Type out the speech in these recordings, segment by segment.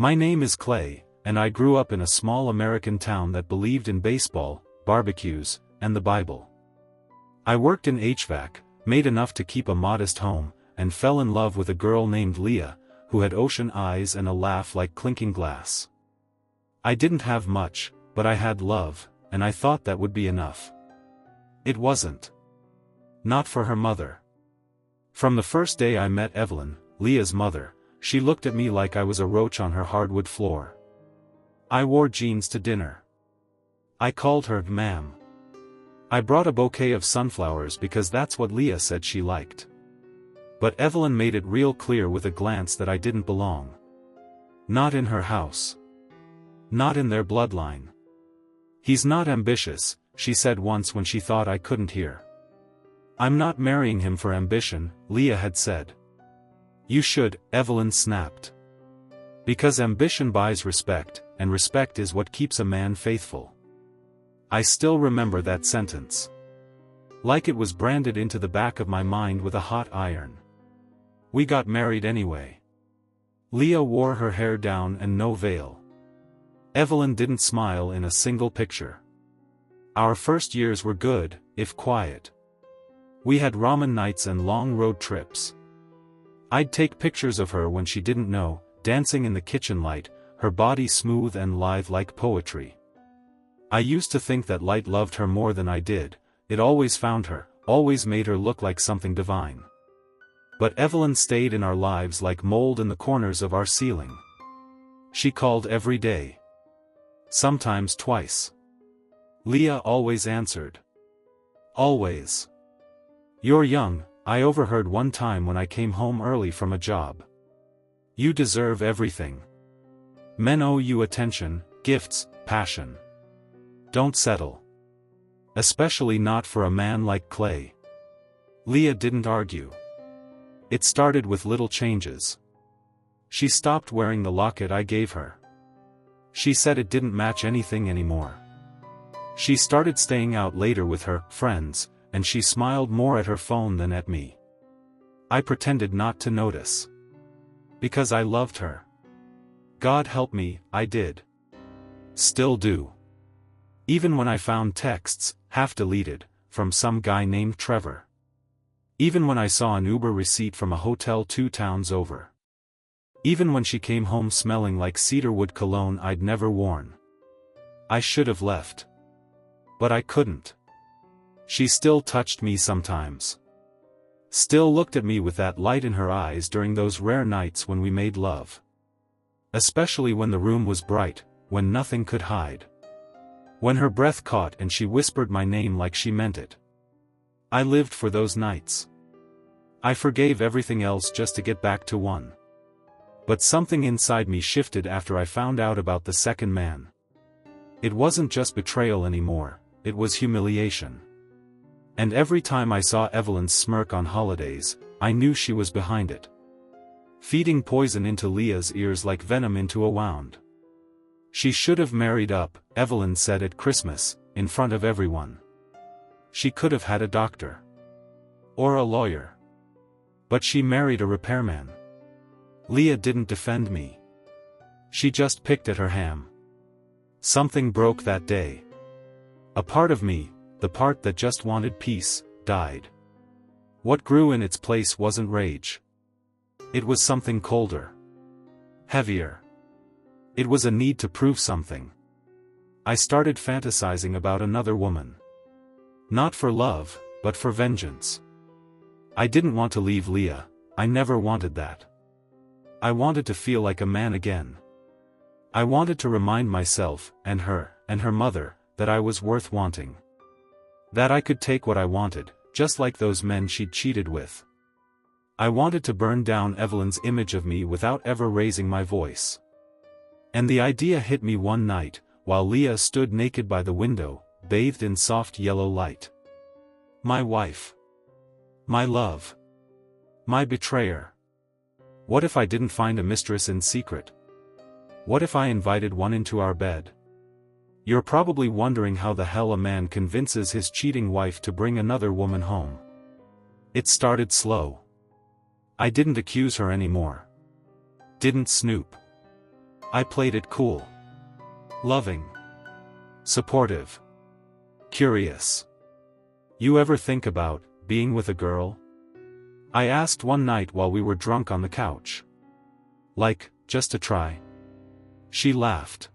My name is Clay, and I grew up in a small American town that believed in baseball, barbecues, and the Bible. I worked in HVAC, made enough to keep a modest home, and fell in love with a girl named Leah, who had ocean eyes and a laugh like clinking glass. I didn't have much, but I had love, and I thought that would be enough. It wasn't. Not for her mother. From the first day I met Evelyn, Leah's mother, she looked at me like I was a roach on her hardwood floor. I wore jeans to dinner. I called her ma'am. I brought a bouquet of sunflowers because that's what Leah said she liked. But Evelyn made it real clear with a glance that I didn't belong. Not in her house. Not in their bloodline. He's not ambitious, she said once when she thought I couldn't hear. I'm not marrying him for ambition, Leah had said. You should, Evelyn snapped. Because ambition buys respect, and respect is what keeps a man faithful. I still remember that sentence. Like it was branded into the back of my mind with a hot iron. We got married anyway. Leah wore her hair down and no veil. Evelyn didn't smile in a single picture. Our first years were good, if quiet. We had ramen nights and long road trips. I'd take pictures of her when she didn't know, dancing in the kitchen light, her body smooth and lithe like poetry. I used to think that light loved her more than I did. It always found her, always made her look like something divine. But Evelyn stayed in our lives like mold in the corners of our ceiling. She called every day. Sometimes twice. Leah always answered. Always. You're young, I overheard one time when I came home early from a job. You deserve everything. Men owe you attention, gifts, passion. Don't settle. Especially not for a man like Clay. Leah didn't argue. It started with little changes. She stopped wearing the locket I gave her. She said it didn't match anything anymore. She started staying out later with her friends, and she smiled more at her phone than at me. I pretended not to notice. Because I loved her. God help me, I did. Still do. Even when I found texts, half deleted, from some guy named Trevor. Even when I saw an Uber receipt from a hotel 2 towns over. Even when she came home smelling like cedarwood cologne I'd never worn. I should have left. But I couldn't. She still touched me sometimes. Still looked at me with that light in her eyes during those rare nights when we made love. Especially when the room was bright, when nothing could hide. When her breath caught and she whispered my name like she meant it. I lived for those nights. I forgave everything else just to get back to one. But something inside me shifted after I found out about the second man. It wasn't just betrayal anymore, it was humiliation. And every time I saw Evelyn's smirk on holidays, I knew she was behind it. Feeding poison into Leah's ears like venom into a wound. She should have married up, Evelyn said at Christmas, in front of everyone. She could have had a doctor. Or a lawyer. But she married a repairman. Leah didn't defend me. She just picked at her ham. Something broke that day. A part of me, the part that just wanted peace, died. What grew in its place wasn't rage. It was something colder. Heavier. It was a need to prove something. I started fantasizing about another woman. Not for love, but for vengeance. I didn't want to leave Leah, I never wanted that. I wanted to feel like a man again. I wanted to remind myself, and her mother, that I was worth wanting. That I could take what I wanted, just like those men she'd cheated with. I wanted to burn down Evelyn's image of me without ever raising my voice. And the idea hit me one night, while Leah stood naked by the window, bathed in soft yellow light. My wife. My love. My betrayer. What if I didn't find a mistress in secret? What if I invited one into our bed? You're probably wondering how the hell a man convinces his cheating wife to bring another woman home. It started slow. I didn't accuse her anymore. Didn't snoop. I played it cool. Loving. Supportive. Curious. You ever think about being with a girl? I asked one night while we were drunk on the couch. Like, just to try. She laughed.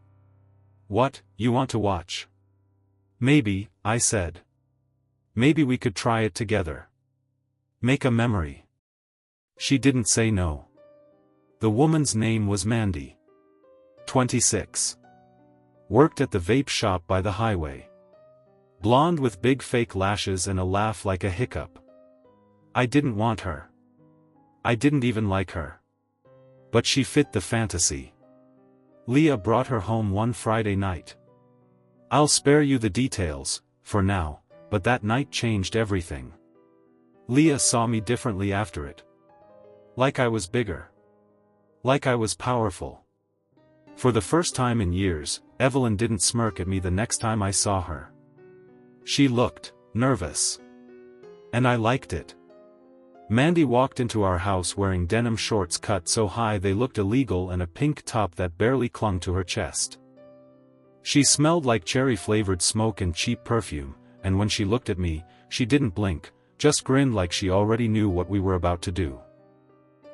What, you want to watch? Maybe, I said. Maybe we could try it together. Make a memory. She didn't say no. The woman's name was Mandy. 26. Worked at the vape shop by the highway. Blonde with big fake lashes and a laugh like a hiccup. I didn't want her. I didn't even like her. But she fit the fantasy. Leah brought her home one Friday night. I'll spare you the details, for now, but that night changed everything. Leah saw me differently after it. Like I was bigger. Like I was powerful. For the first time in years, Evelyn didn't smirk at me the next time I saw her. She looked nervous. And I liked it. Mandy walked into our house wearing denim shorts cut so high they looked illegal and a pink top that barely clung to her chest. She smelled like cherry-flavored smoke and cheap perfume, and when she looked at me, she didn't blink, just grinned like she already knew what we were about to do.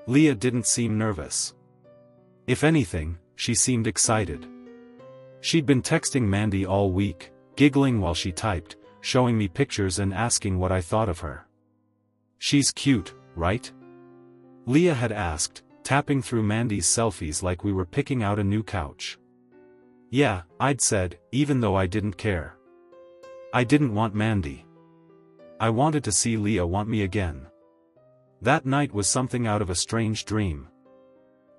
Leah didn't seem nervous. If anything, she seemed excited. She'd been texting Mandy all week, giggling while she typed, showing me pictures and asking what I thought of her. She's cute, right? Leah had asked, tapping through Mandy's selfies like we were picking out a new couch. Yeah, I'd said, even though I didn't care. I didn't want Mandy. I wanted to see Leah want me again. That night was something out of a strange dream.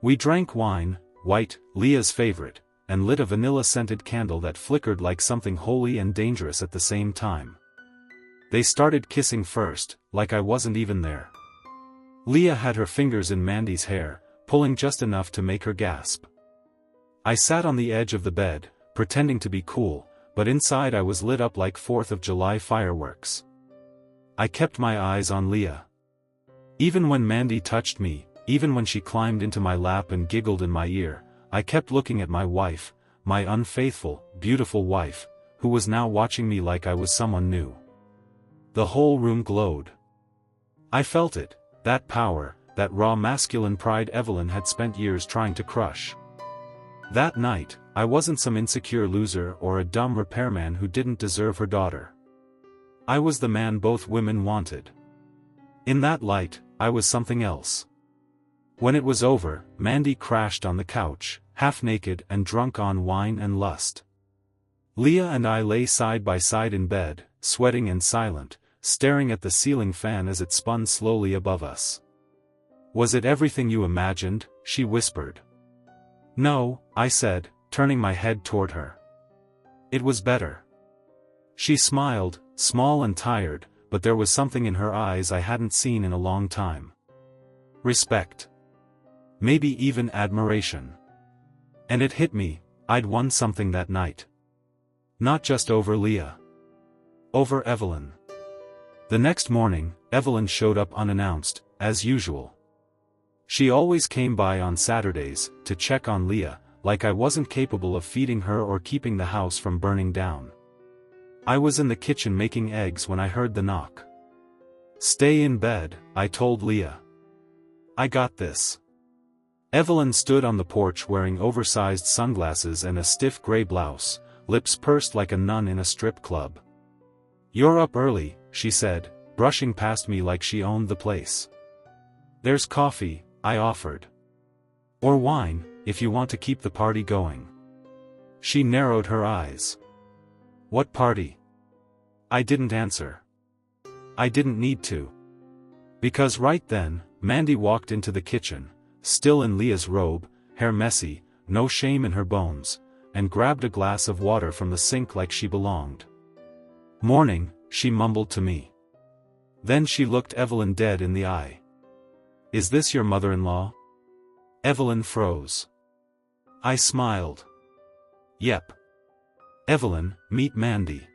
We drank wine, white, Leah's favorite, and lit a vanilla-scented candle that flickered like something holy and dangerous at the same time. They started kissing first, like I wasn't even there. Leah had her fingers in Mandy's hair, pulling just enough to make her gasp. I sat on the edge of the bed, pretending to be cool, but inside I was lit up like 4th of July fireworks. I kept my eyes on Leah. Even when Mandy touched me, even when she climbed into my lap and giggled in my ear, I kept looking at my wife, my unfaithful, beautiful wife, who was now watching me like I was someone new. The whole room glowed. I felt it, that power, that raw masculine pride Evelyn had spent years trying to crush. That night, I wasn't some insecure loser or a dumb repairman who didn't deserve her daughter. I was the man both women wanted. In that light, I was something else. When it was over, Mandy crashed on the couch, half-naked and drunk on wine and lust. Leah and I lay side by side in bed, sweating and silent, staring at the ceiling fan as it spun slowly above us. Was it everything you imagined? She whispered. No, I said, turning my head toward her. It was better. She smiled, small and tired, but there was something in her eyes I hadn't seen in a long time. Respect. Maybe even admiration. And it hit me, I'd won something that night. Not just over Leah. Over Evelyn. The next morning, Evelyn showed up unannounced, as usual. She always came by on Saturdays, to check on Leah, like I wasn't capable of feeding her or keeping the house from burning down. I was in the kitchen making eggs when I heard the knock. Stay in bed, I told Leah. I got this. Evelyn stood on the porch wearing oversized sunglasses and a stiff gray blouse, lips pursed like a nun in a strip club. You're up early, she said, brushing past me like she owned the place. There's coffee, I offered. Or wine, if you want to keep the party going. She narrowed her eyes. What party? I didn't answer. I didn't need to. Because right then, Mandy walked into the kitchen, still in Leah's robe, hair messy, no shame in her bones, and grabbed a glass of water from the sink like she belonged. Morning, she mumbled to me. Then she looked Evelyn dead in the eye. Is this your mother-in-law? Evelyn froze. I smiled. Yep. Evelyn, meet Mandy.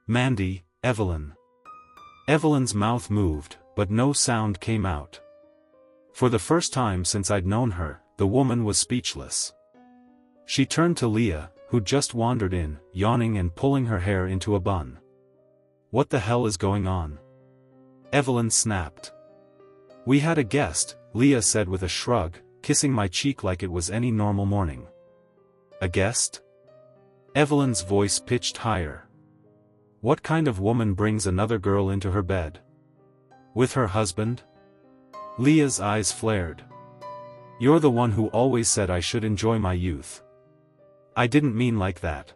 Mandy, Evelyn. Evelyn's mouth moved, but no sound came out. For the first time since I'd known her, the woman was speechless. She turned to Leah, who'd just wandered in, yawning and pulling her hair into a bun. "What the hell is going on?" Evelyn snapped. "We had a guest," Leah said with a shrug, kissing my cheek like it was any normal morning. "A guest?" Evelyn's voice pitched higher. "What kind of woman brings another girl into her bed? With her husband?" Leah's eyes flared. "You're the one who always said I should enjoy my youth." "I didn't mean like that."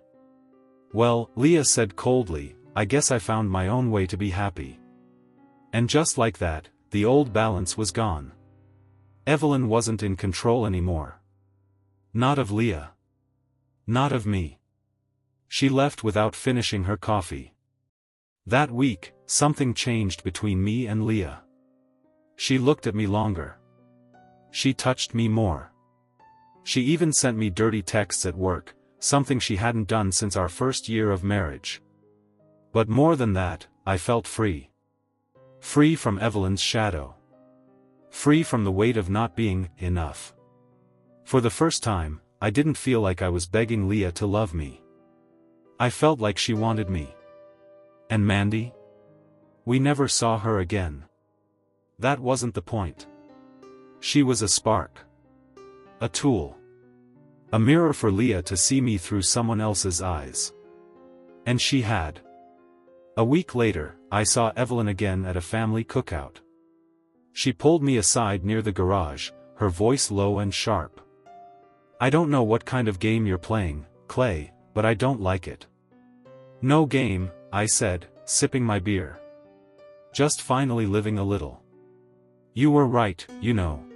"Well," Leah said coldly, "I guess I found my own way to be happy." And just like that, the old balance was gone. Evelyn wasn't in control anymore. Not of Leah. Not of me. She left without finishing her coffee. That week, something changed between me and Leah. She looked at me longer. She touched me more. She even sent me dirty texts at work, something she hadn't done since our first year of marriage. But more than that, I felt free. Free from Evelyn's shadow. Free from the weight of not being enough. For the first time, I didn't feel like I was begging Leah to love me. I felt like she wanted me. And Mandy? We never saw her again. That wasn't the point. She was a spark. A tool. A mirror for Leah to see me through someone else's eyes. And she had. A week later, I saw Evelyn again at a family cookout. She pulled me aside near the garage, her voice low and sharp. "I don't know what kind of game you're playing, Clay, but I don't like it." "No game," I said, sipping my beer. "Just finally living a little." "You were right, you know."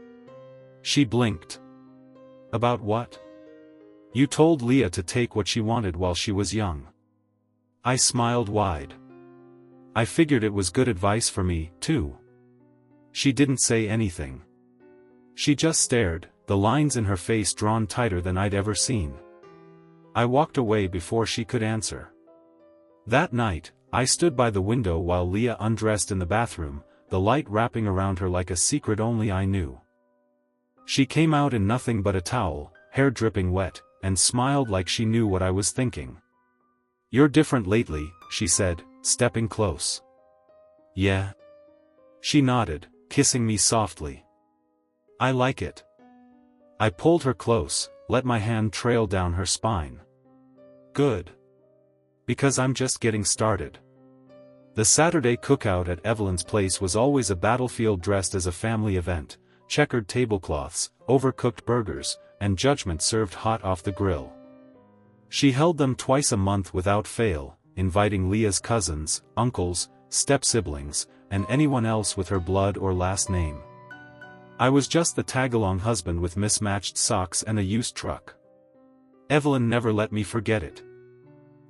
She blinked. "About what?" "You told Leah to take what she wanted while she was young." I smiled wide. I figured it was good advice for me, too. She didn't say anything. She just stared, the lines in her face drawn tighter than I'd ever seen. I walked away before she could answer. That night, I stood by the window while Leah undressed in the bathroom, the light wrapping around her like a secret only I knew. She came out in nothing but a towel, hair dripping wet, and smiled like she knew what I was thinking. "You're different lately," she said, stepping close. "Yeah?" She nodded, kissing me softly. "I like it." I pulled her close, let my hand trail down her spine. "Good. Because I'm just getting started." The Saturday cookout at Evelyn's place was always a battlefield dressed as a family event, checkered tablecloths, overcooked burgers, and judgment served hot off the grill. She held them twice a month without fail, inviting Leah's cousins, uncles, step-siblings, and anyone else with her blood or last name. I was just the tag-along husband with mismatched socks and a used truck. Evelyn never let me forget it.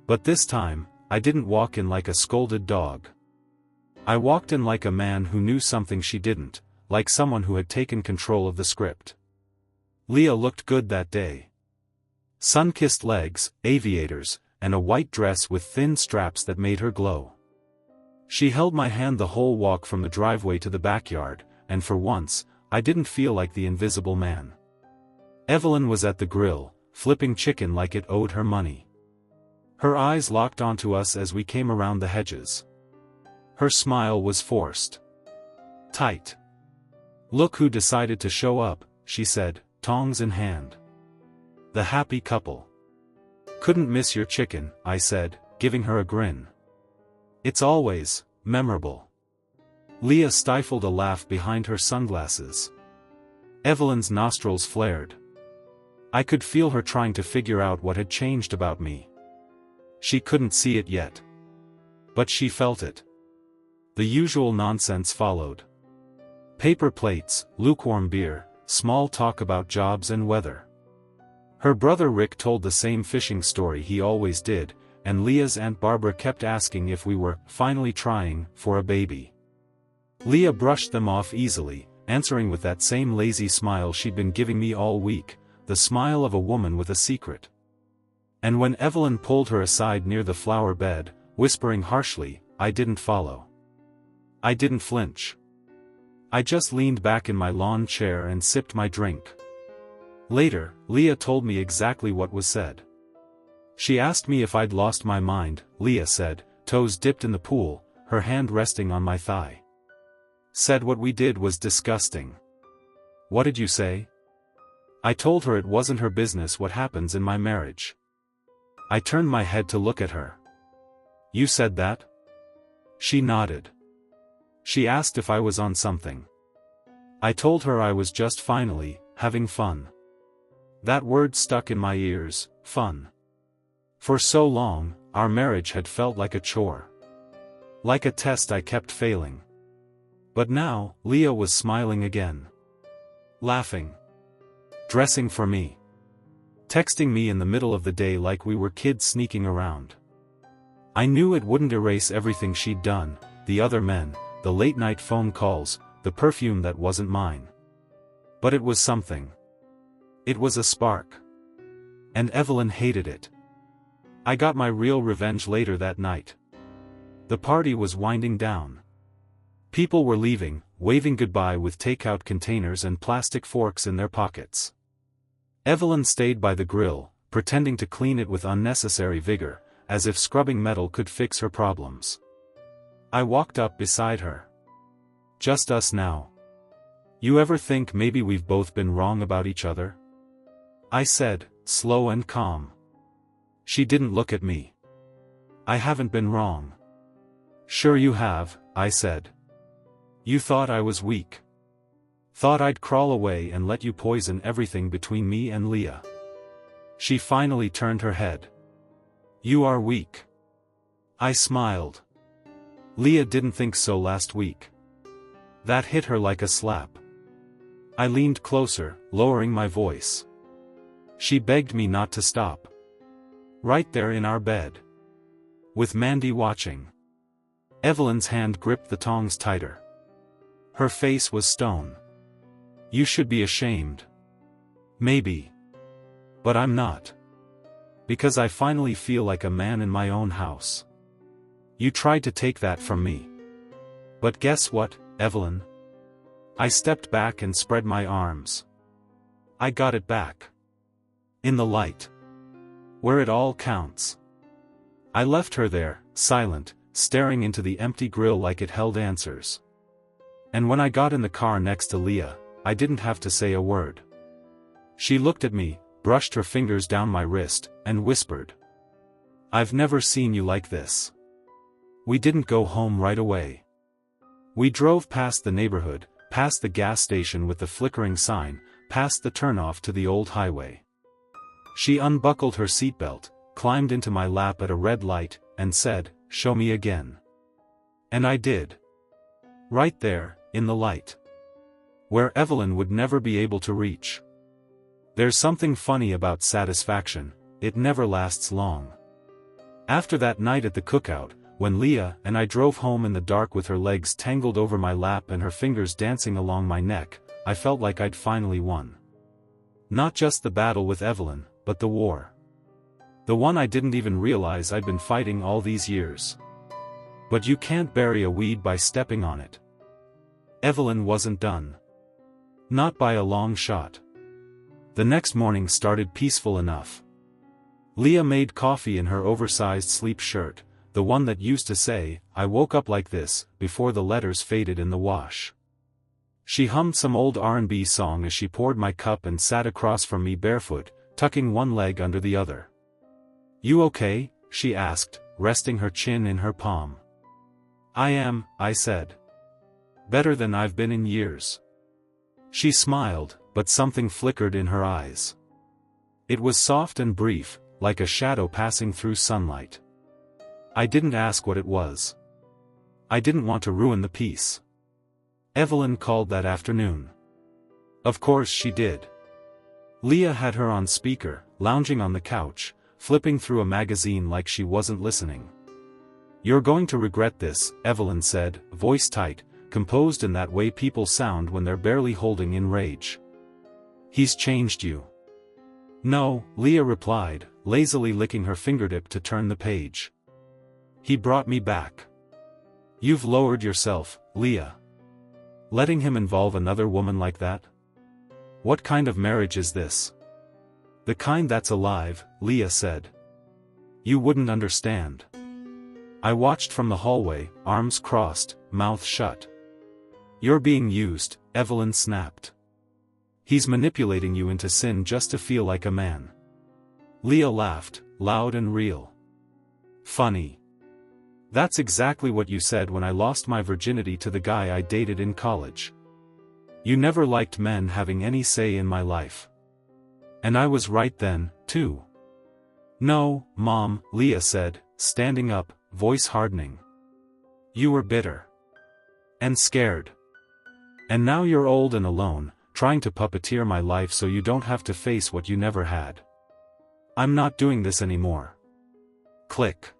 But this time, I didn't walk in like a scolded dog. I walked in like a man who knew something she didn't, like someone who had taken control of the script. Leah looked good that day. Sun-kissed legs, aviators, and a white dress with thin straps that made her glow. She held my hand the whole walk from the driveway to the backyard, and for once, I didn't feel like the invisible man. Evelyn was at the grill, flipping chicken like it owed her money. Her eyes locked onto us as we came around the hedges. Her smile was forced. Tight. "Look who decided to show up," she said, tongs in hand. "The happy couple." "Couldn't miss your chicken," I said, giving her a grin. "It's always memorable." Leah stifled a laugh behind her sunglasses. Evelyn's nostrils flared. I could feel her trying to figure out what had changed about me. She couldn't see it yet. But she felt it. The usual nonsense followed. Paper plates, lukewarm beer, small talk about jobs and weather. Her brother Rick told the same fishing story he always did, and Leah's Aunt Barbara kept asking if we were finally trying for a baby. Leah brushed them off easily, answering with that same lazy smile she'd been giving me all week, the smile of a woman with a secret. And when Evelyn pulled her aside near the flower bed, whispering harshly, I didn't follow. I didn't flinch. I just leaned back in my lawn chair and sipped my drink. Later, Leah told me exactly what was said. She asked me if I'd lost my mind, Leah said, toes dipped in the pool, her hand resting on my thigh. Said what we did was disgusting. What did you say? I told her it wasn't her business what happens in my marriage. I turned my head to look at her. You said that? She nodded. She asked if I was on something. I told her I was just finally having fun. That word stuck in my ears, fun. For so long, our marriage had felt like a chore. Like a test I kept failing. But now, Leah was smiling again. Laughing. Dressing for me. Texting me in the middle of the day like we were kids sneaking around. I knew it wouldn't erase everything she'd done, the other men, the late-night phone calls, the perfume that wasn't mine. But it was something. It was a spark. And Evelyn hated it. I got my real revenge later that night. The party was winding down. People were leaving, waving goodbye with takeout containers and plastic forks in their pockets. Evelyn stayed by the grill, pretending to clean it with unnecessary vigor, as if scrubbing metal could fix her problems. I walked up beside her. Just us now. You ever think maybe we've both been wrong about each other? I said, slow and calm. She didn't look at me. I haven't been wrong. Sure you have, I said. You thought I was weak. Thought I'd crawl away and let you poison everything between me and Leah. She finally turned her head. You are weak. I smiled. Leah didn't think so last week. That hit her like a slap. I leaned closer, lowering my voice. She begged me not to stop. Right there in our bed. With Mandy watching. Evelyn's hand gripped the tongs tighter. Her face was stone. You should be ashamed. Maybe. But I'm not. Because I finally feel like a man in my own house. You tried to take that from me. But guess what, Evelyn? I stepped back and spread my arms. I got it back. In the light. Where it all counts. I left her there, silent, staring into the empty grill like it held answers. And when I got in the car next to Leah, I didn't have to say a word. She looked at me, brushed her fingers down my wrist, and whispered. I've never seen you like this. We didn't go home right away. We drove past the neighborhood, past the gas station with the flickering sign, past the turnoff to the old highway. She unbuckled her seatbelt, climbed into my lap at a red light, and said, "Show me again." And I did. Right there, in the light. Where Evelyn would never be able to reach. There's something funny about satisfaction, it never lasts long. After that night at the cookout, when Leah and I drove home in the dark with her legs tangled over my lap and her fingers dancing along my neck, I felt like I'd finally won. Not just the battle with Evelyn, but the war. The one I didn't even realize I'd been fighting all these years. But you can't bury a weed by stepping on it. Evelyn wasn't done. Not by a long shot. The next morning started peaceful enough. Leah made coffee in her oversized sleep shirt, the one that used to say, "I woke up like this," before the letters faded in the wash. She hummed some old R&B song as she poured my cup and sat across from me barefoot, tucking one leg under the other. "You okay?" she asked, resting her chin in her palm. "I am," I said. "Better than I've been in years." She smiled, but something flickered in her eyes. It was soft and brief, like a shadow passing through sunlight. I didn't ask what it was. I didn't want to ruin the peace. Evelyn called that afternoon. Of course she did. Leah had her on speaker, lounging on the couch, flipping through a magazine like she wasn't listening. "You're going to regret this," Evelyn said, voice tight, composed in that way people sound when they're barely holding in rage. "He's changed you." "No," Leah replied, lazily licking her fingertip to turn the page. "He brought me back." "You've lowered yourself, Leah. Letting him involve another woman like that? What kind of marriage is this?" The kind that's alive, Leah said. You wouldn't understand. I watched from the hallway, arms crossed, mouth shut. You're being used, Evelyn snapped. He's manipulating you into sin just to feel like a man. Leah laughed, loud and real. Funny. That's exactly what you said when I lost my virginity to the guy I dated in college. You never liked men having any say in my life. And I was right then, too. No, Mom, Leah said, standing up, voice hardening. You were bitter. And scared. And now you're old and alone, trying to puppeteer my life so you don't have to face what you never had. I'm not doing this anymore. Click.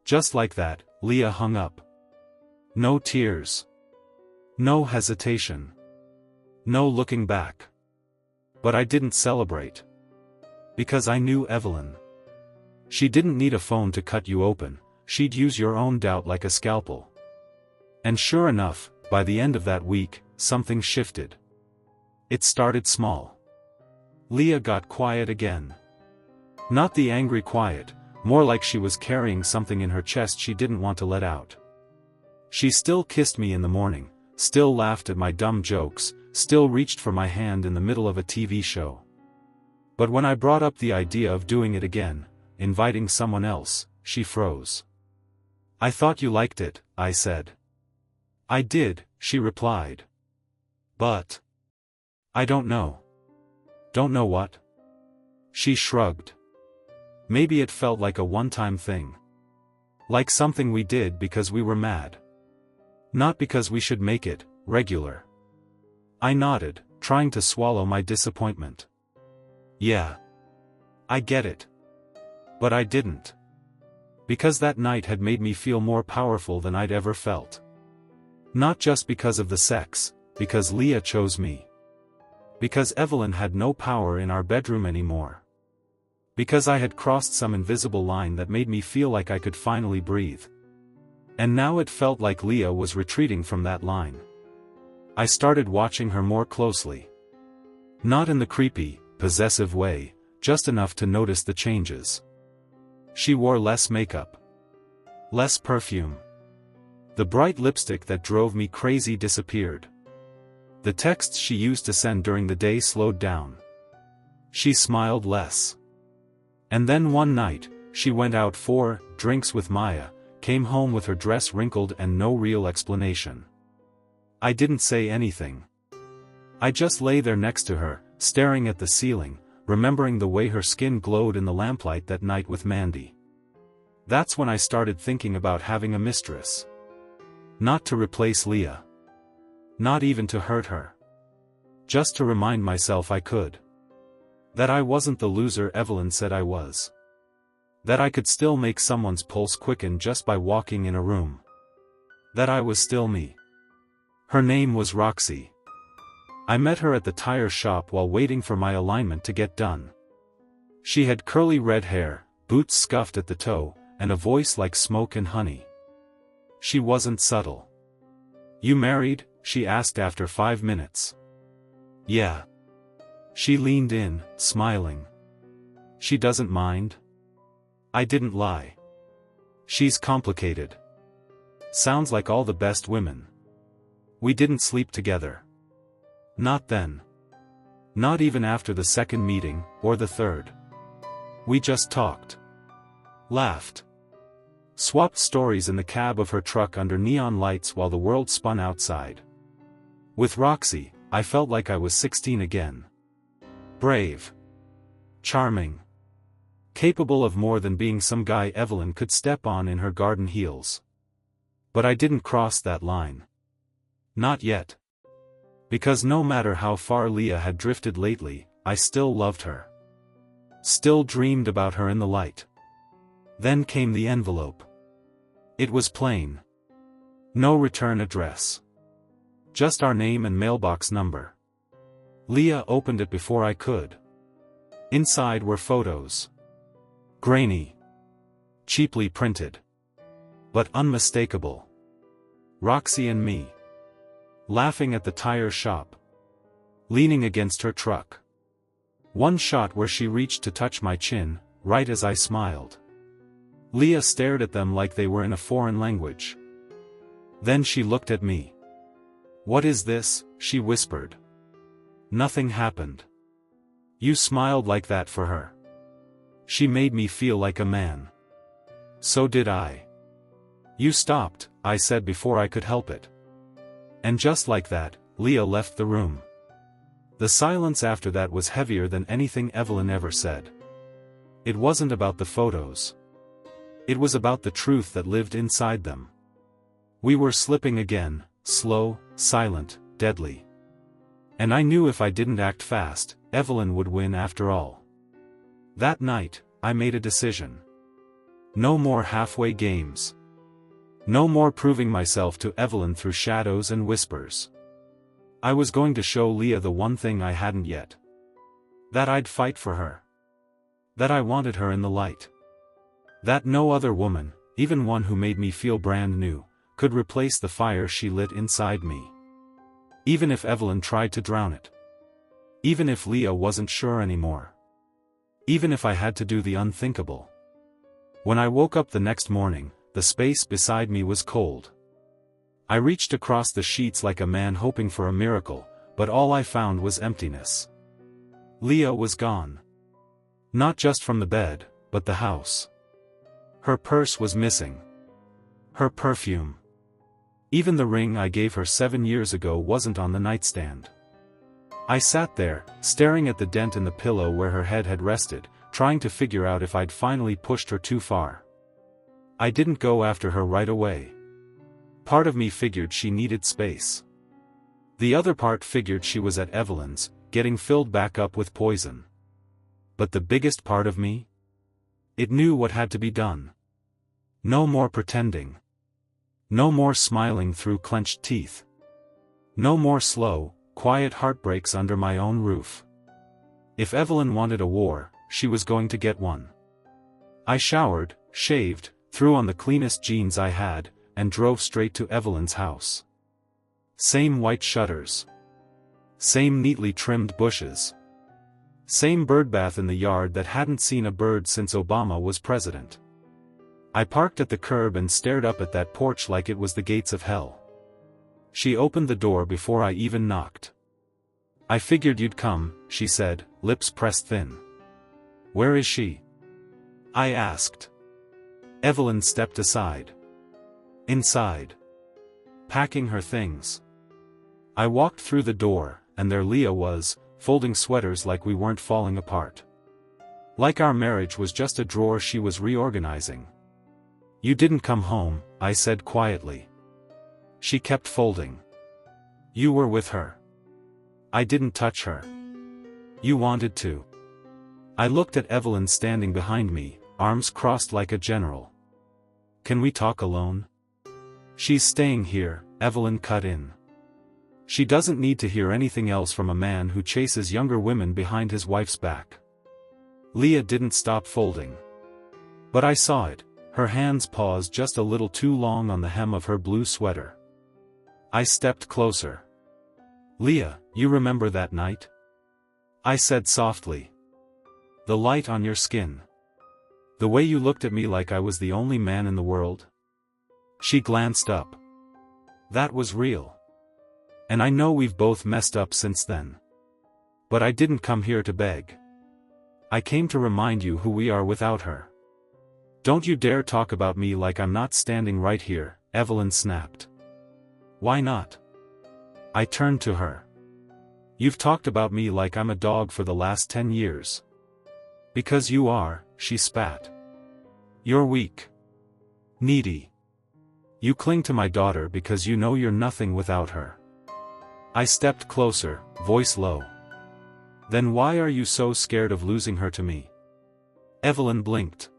Just like that, Leah hung up. No tears. No hesitation. No looking back. But I didn't celebrate. Because I knew Evelyn. She didn't need a phone to cut you open, she'd use your own doubt like a scalpel. And sure enough, by the end of that week, something shifted. It started small. Leah got quiet again. Not the angry quiet, more like she was carrying something in her chest she didn't want to let out. She still kissed me in the morning, still laughed at my dumb jokes, still reached for my hand in the middle of a TV show. But when I brought up the idea of doing it again, inviting someone else, she froze. I thought you liked it, I said. I did, she replied. But I don't know. Don't know what? She shrugged. Maybe it felt like a one-time thing. Like something we did because we were mad. Not because we should make it regular. I nodded, trying to swallow my disappointment. Yeah. I get it. But I didn't. Because that night had made me feel more powerful than I'd ever felt. Not just because of the sex, because Leah chose me. Because Evelyn had no power in our bedroom anymore. Because I had crossed some invisible line that made me feel like I could finally breathe. And now it felt like Leah was retreating from that line. I started watching her more closely. Not in the creepy, possessive way, just enough to notice the changes. She wore less makeup. Less perfume. The bright lipstick that drove me crazy disappeared. The texts she used to send during the day slowed down. She smiled less. And then one night, she went out for drinks with Maya, came home with her dress wrinkled and no real explanation. I didn't say anything. I just lay there next to her, staring at the ceiling, remembering the way her skin glowed in the lamplight that night with Mandy. That's when I started thinking about having a mistress. Not to replace Leah. Not even to hurt her. Just to remind myself I could. That I wasn't the loser Evelyn said I was. That I could still make someone's pulse quicken just by walking in a room. That I was still me. Her name was Roxy. I met her at the tire shop while waiting for my alignment to get done. She had curly red hair, boots scuffed at the toe, and a voice like smoke and honey. She wasn't subtle. You married? She asked after 5 minutes. Yeah. She leaned in, smiling. She doesn't mind? I didn't lie. She's complicated. Sounds like all the best women. We didn't sleep together. Not then. Not even after the second meeting, or the third. We just talked. Laughed. Swapped stories in the cab of her truck under neon lights while the world spun outside. With Roxy, I felt like I was 16 again. Brave. Charming. Capable of more than being some guy Evelyn could step on in her garden heels. But I didn't cross that line. Not yet. Because no matter how far Leah had drifted lately, I still loved her. Still dreamed about her in the light. Then came the envelope. It was plain. No return address. Just our name and mailbox number. Leah opened it before I could. Inside were photos. Grainy. Cheaply printed. But unmistakable. Roxy and me. Laughing at the tire shop. Leaning against her truck. One shot where she reached to touch my chin, right as I smiled. Leah stared at them like they were in a foreign language. Then she looked at me. "What is this?" she whispered. "Nothing happened. You smiled like that for her." She made me feel like a man. So did I. "You stopped," I said before I could help it. And just like that, Leah left the room. The silence after that was heavier than anything Evelyn ever said. It wasn't about the photos. It was about the truth that lived inside them. We were slipping again, slow, silent, deadly. And I knew if I didn't act fast, Evelyn would win after all. That night, I made a decision. No more halfway games. No more proving myself to Evelyn through shadows and whispers. I was going to show Leah the one thing I hadn't yet. That I'd fight for her. That I wanted her in the light. That no other woman, even one who made me feel brand new, could replace the fire she lit inside me. Even if Evelyn tried to drown it. Even if Leah wasn't sure anymore. Even if I had to do the unthinkable. When I woke up the next morning, the space beside me was cold. I reached across the sheets like a man hoping for a miracle, but all I found was emptiness. Leah was gone. Not just from the bed, but the house. Her purse was missing. Her perfume. Even the ring I gave her 7 years ago wasn't on the nightstand. I sat there, staring at the dent in the pillow where her head had rested, trying to figure out if I'd finally pushed her too far. I didn't go after her right away. Part of me figured she needed space. The other part figured she was at Evelyn's, getting filled back up with poison. But the biggest part of me? It knew what had to be done. No more pretending. No more smiling through clenched teeth. No more slow, quiet heartbreaks under my own roof. If Evelyn wanted a war, she was going to get one. I showered, shaved, threw on the cleanest jeans I had, and drove straight to Evelyn's house. Same white shutters. Same neatly trimmed bushes. Same birdbath in the yard that hadn't seen a bird since Obama was president. I parked at the curb and stared up at that porch like it was the gates of hell. She opened the door before I even knocked. "I figured you'd come," she said, lips pressed thin. "Where is she?" I asked. Evelyn stepped aside. "Inside. Packing her things." I walked through the door, and there Leah was, folding sweaters like we weren't falling apart. Like our marriage was just a drawer she was reorganizing. "You didn't come home," I said quietly. She kept folding. "You were with her." "I didn't touch her." "You wanted to." I looked at Evelyn standing behind me, arms crossed like a general. "Can we talk alone?" "She's staying here," Evelyn cut in. "She doesn't need to hear anything else from a man who chases younger women behind his wife's back." Leah didn't stop folding. But I saw it, her hands paused just a little too long on the hem of her blue sweater. I stepped closer. "Leah, you remember that night?" I said softly. "The light on your skin. The way you looked at me like I was the only man in the world." She glanced up. "That was real. And I know we've both messed up since then. But I didn't come here to beg. I came to remind you who we are without her. Don't you dare talk about me like I'm not standing right here," Evelyn snapped. "Why not?" I turned to her. "You've talked about me like I'm a dog for the last 10 years. "Because you are," she spat. "You're weak. Needy. You cling to my daughter because you know you're nothing without her." I stepped closer, voice low. "Then why are you so scared of losing her to me?" Evelyn blinked.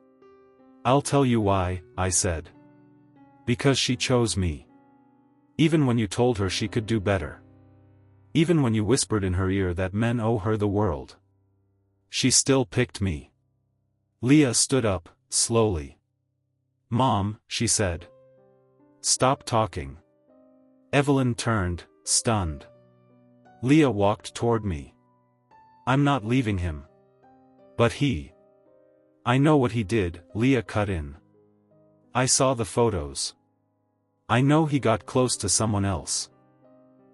"I'll tell you why," I said. "Because she chose me. Even when you told her she could do better. Even when you whispered in her ear that men owe her the world. She still picked me." Leah stood up, slowly. "Mom," she said. "Stop talking." Evelyn turned, stunned. Leah walked toward me. I'm not leaving him. But he. I know what he did, Leah cut in. I saw the photos. I know he got close to someone else.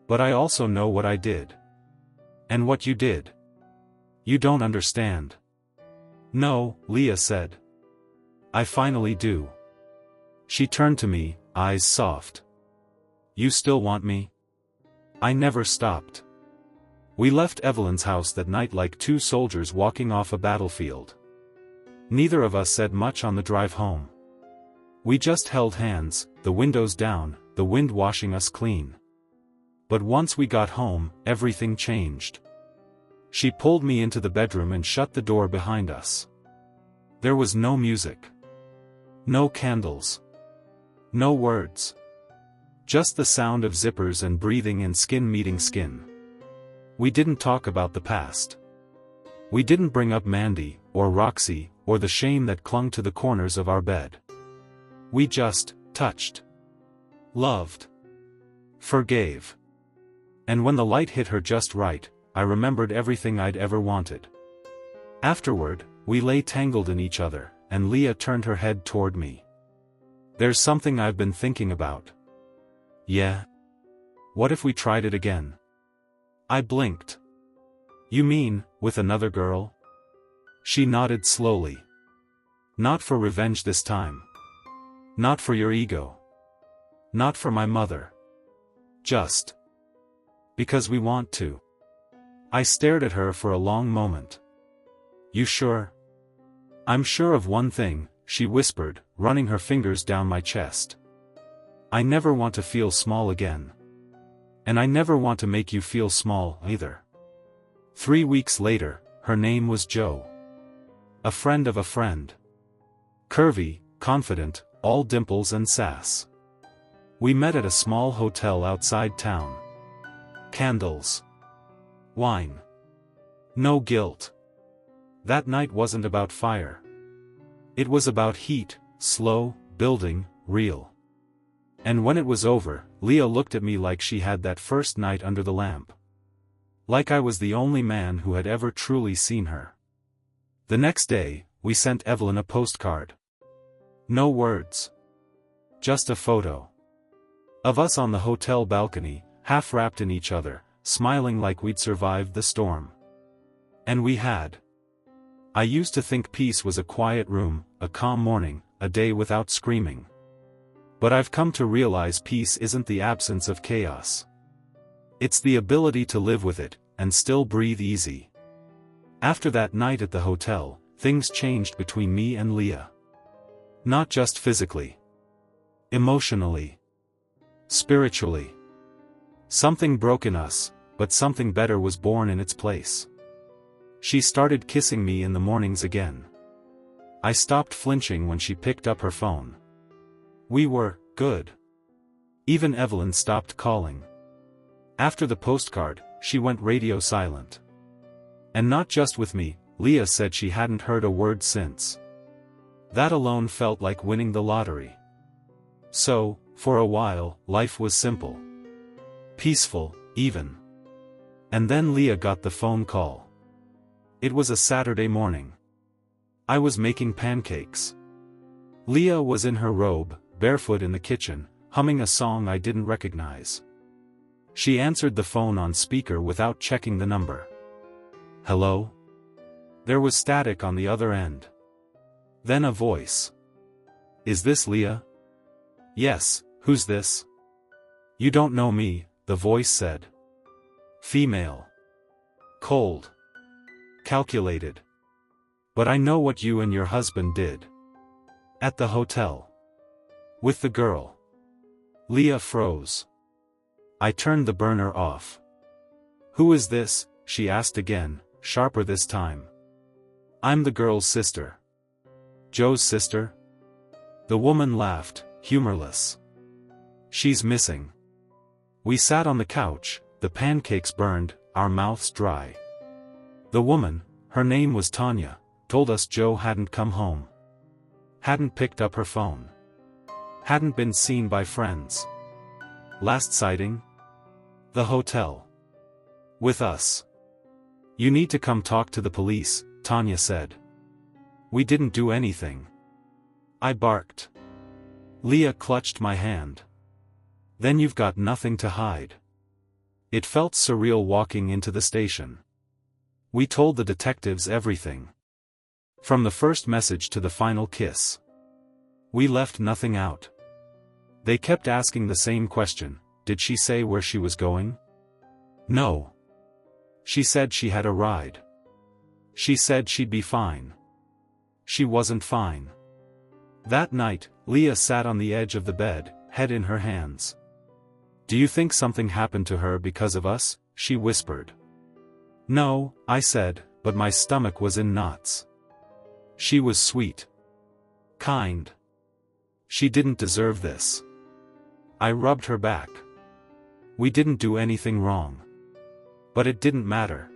But I also know what I did. And what you did. You don't understand. No, Leah said. I finally do. She turned to me, eyes soft. You still want me? I never stopped. We left Evelyn's house that night like two soldiers walking off a battlefield. Neither of us said much on the drive home. We just held hands, the windows down, the wind washing us clean. But once we got home, everything changed. She pulled me into the bedroom and shut the door behind us. There was no music. No candles. No words. Just the sound of zippers and breathing and skin meeting skin. We didn't talk about the past. We didn't bring up Mandy, or Roxy, or the shame that clung to the corners of our bed. We just touched. Loved. Forgave. And when the light hit her just right, I remembered everything I'd ever wanted. Afterward, we lay tangled in each other, and Leah turned her head toward me. There's something I've been thinking about. Yeah? What if we tried it again? I blinked. You mean, with another girl? She nodded slowly. Not for revenge this time. Not for your ego. Not for my mother. Just because we want to. I stared at her for a long moment. You sure? I'm sure of one thing, she whispered, running her fingers down my chest. I never want to feel small again. And I never want to make you feel small, either. 3 weeks later, her name was Jo. A friend of a friend. Curvy, confident, all dimples and sass. We met at a small hotel outside town. Candles. Wine. No guilt. That night wasn't about fire. It was about heat, slow, building, real. And when it was over, Leah looked at me like she had that first night under the lamp. Like I was the only man who had ever truly seen her. The next day, we sent Evelyn a postcard. No words. Just a photo. Of us on the hotel balcony, half wrapped in each other, smiling like we'd survived the storm. And we had. I used to think peace was a quiet room, a calm morning, a day without screaming. But I've come to realize peace isn't the absence of chaos. It's the ability to live with it, and still breathe easy. After that night at the hotel, things changed between me and Leah. Not just physically. Emotionally. Spiritually. Something broke in us, but something better was born in its place. She started kissing me in the mornings again. I stopped flinching when she picked up her phone. We were good. Even Evelyn stopped calling. After the postcard, she went radio silent. And not just with me, Leah said she hadn't heard a word since. That alone felt like winning the lottery. So, for a while, life was simple. Peaceful, even. And then Leah got the phone call. It was a Saturday morning. I was making pancakes. Leah was in her robe, barefoot in the kitchen, humming a song I didn't recognize. She answered the phone on speaker without checking the number. Hello? There was static on the other end. Then a voice. Is this Leah? Yes, who's this? You don't know me, the voice said. Female. Cold. Calculated. But I know what you and your husband did. At the hotel. With the girl. Leah froze. I turned the burner off. Who is this? She asked again, sharper this time. I'm the girl's sister. Joe's sister? The woman laughed, humorless. She's missing. We sat on the couch, the pancakes burned, our mouths dry. The woman, her name was Tanya, told us Joe hadn't come home. Hadn't picked up her phone. Hadn't been seen by friends. Last sighting? The hotel. With us. You need to come talk to the police, Tanya said. We didn't do anything. I barked. Leah clutched my hand. Then you've got nothing to hide. It felt surreal walking into the station. We told the detectives everything. From the first message to the final kiss. We left nothing out. They kept asking the same question, did she say where she was going? No. She said she had a ride. She said she'd be fine. She wasn't fine. That night, Leah sat on the edge of the bed, head in her hands. Do you think something happened to her because of us? She whispered. No, I said, but my stomach was in knots. She was sweet. Kind. She didn't deserve this. I rubbed her back. We didn't do anything wrong. But it didn't matter.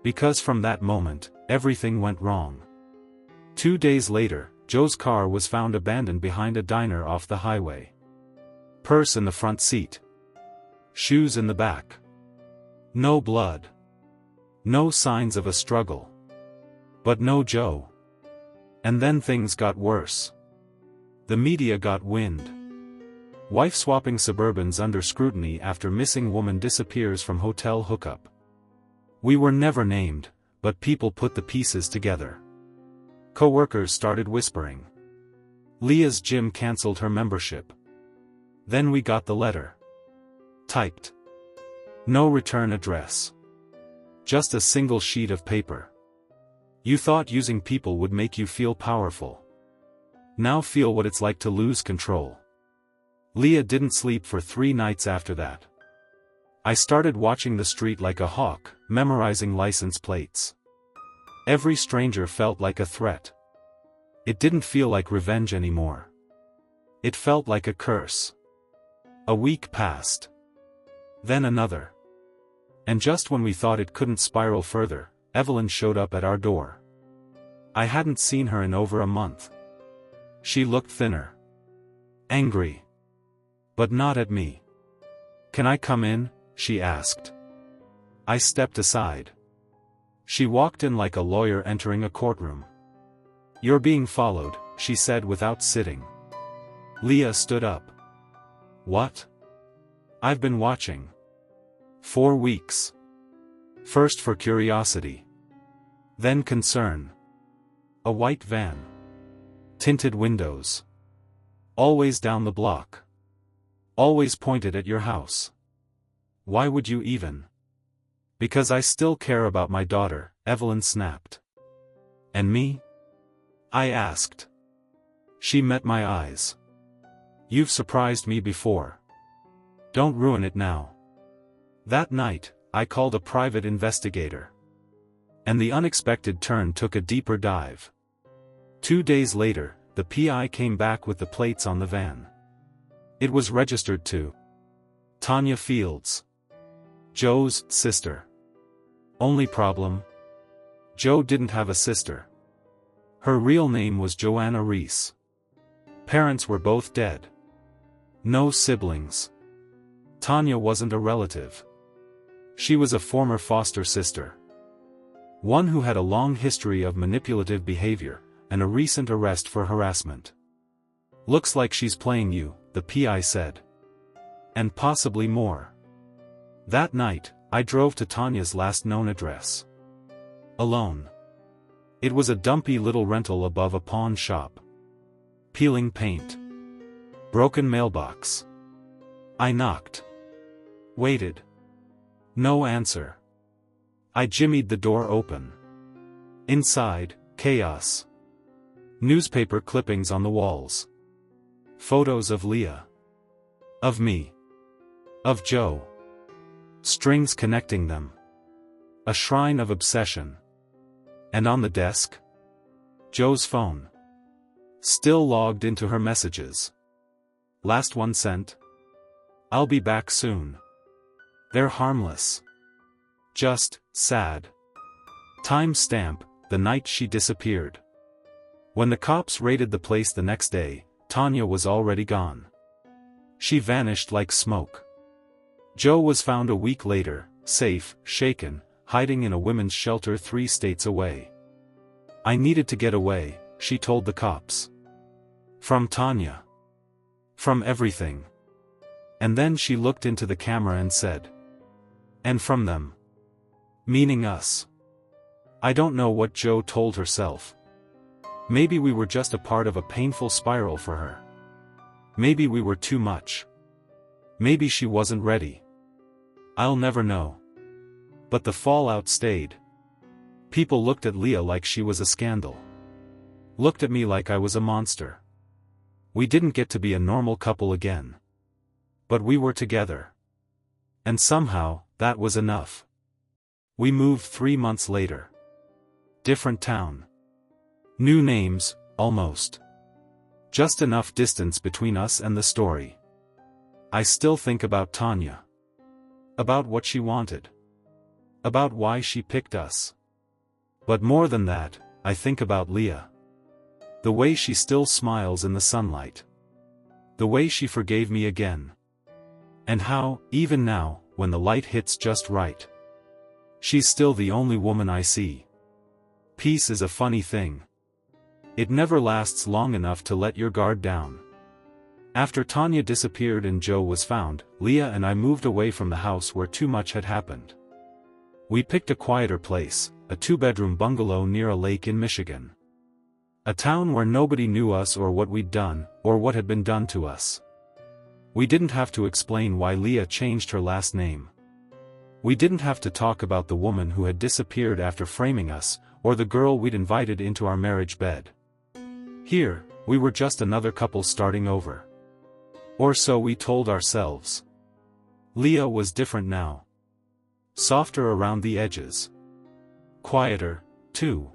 Because from that moment, everything went wrong. 2 days later, Joe's car was found abandoned behind a diner off the highway. Purse in the front seat. Shoes in the back. No blood. No signs of a struggle. But no Joe. And then things got worse. The media got wind. Wife-swapping Suburbans under scrutiny after missing woman disappears from hotel hookup. We were never named, but people put the pieces together. Co-workers started whispering. Leah's gym cancelled her membership. Then we got the letter. Typed. No return address. Just a single sheet of paper. You thought using people would make you feel powerful. Now feel what it's like to lose control. Leah didn't sleep for 3 nights after that. I started watching the street like a hawk, memorizing license plates. Every stranger felt like a threat. It didn't feel like revenge anymore. It felt like a curse. A week passed. Then another. And just when we thought it couldn't spiral further, Evelyn showed up at our door. I hadn't seen her in over a month. She looked thinner. Angry. But not at me. Can I come in? She asked. I stepped aside. She walked in like a lawyer entering a courtroom. You're being followed, she said without sitting. Leah stood up. What? I've been watching. 4 weeks. First for curiosity. Then concern. A white van. Tinted windows. Always down the block. Always pointed at your house. Why would you even? Because I still care about my daughter, Evelyn snapped. And me? I asked. She met my eyes. You've surprised me before. Don't ruin it now. That night, I called a private investigator. And the unexpected turn took a deeper dive. 2 days later, the PI came back with the plates on the van. It was registered to Tanya Fields, Joe's sister. Only problem? Joe didn't have a sister. Her real name was Joanna Reese. Parents were both dead. No siblings. Tanya wasn't a relative. She was a former foster sister. One who had a long history of manipulative behavior, and a recent arrest for harassment. Looks like she's playing you, the PI said. And possibly more. That night, I drove to Tanya's last known address. Alone. It was a dumpy little rental above a pawn shop. Peeling paint. Broken mailbox. I knocked. Waited. No answer. I jimmied the door open. Inside, chaos. Newspaper clippings on the walls. Photos of Leah. Of me. Of Joe. Strings connecting them. A shrine of obsession. And on the desk? Joe's phone. Still logged into her messages. Last one sent. I'll be back soon. They're harmless. Just, sad. Time stamp, the night she disappeared. When the cops raided the place the next day, Tanya was already gone. She vanished like smoke. Joe was found a week later, safe, shaken, hiding in a women's shelter 3 states away. I needed to get away, she told the cops. From Tanya. From everything. And then she looked into the camera and said. And from them. Meaning us. I don't know what Jo told herself. Maybe we were just a part of a painful spiral for her. Maybe we were too much. Maybe she wasn't ready. I'll never know. But the fallout stayed. People looked at Leah like she was a scandal. Looked at me like I was a monster. We didn't get to be a normal couple again. But we were together. And somehow, that was enough. We moved 3 months later. Different town. New names, almost. Just enough distance between us and the story. I still think about Tanya. About what she wanted. About why she picked us. But more than that, I think about Leah. The way she still smiles in the sunlight. The way she forgave me again. And how, even now, when the light hits just right, she's still the only woman I see. Peace is a funny thing. It never lasts long enough to let your guard down. After Tanya disappeared and Jo was found, Leah and I moved away from the house where too much had happened. We picked a quieter place, a 2-bedroom bungalow near a lake in Michigan. A town where nobody knew us or what we'd done, or what had been done to us. We didn't have to explain why Leah changed her last name. We didn't have to talk about the woman who had disappeared after framing us, or the girl we'd invited into our marriage bed. Here, we were just another couple starting over. Or so we told ourselves. Leah was different now. Softer around the edges. Quieter, too.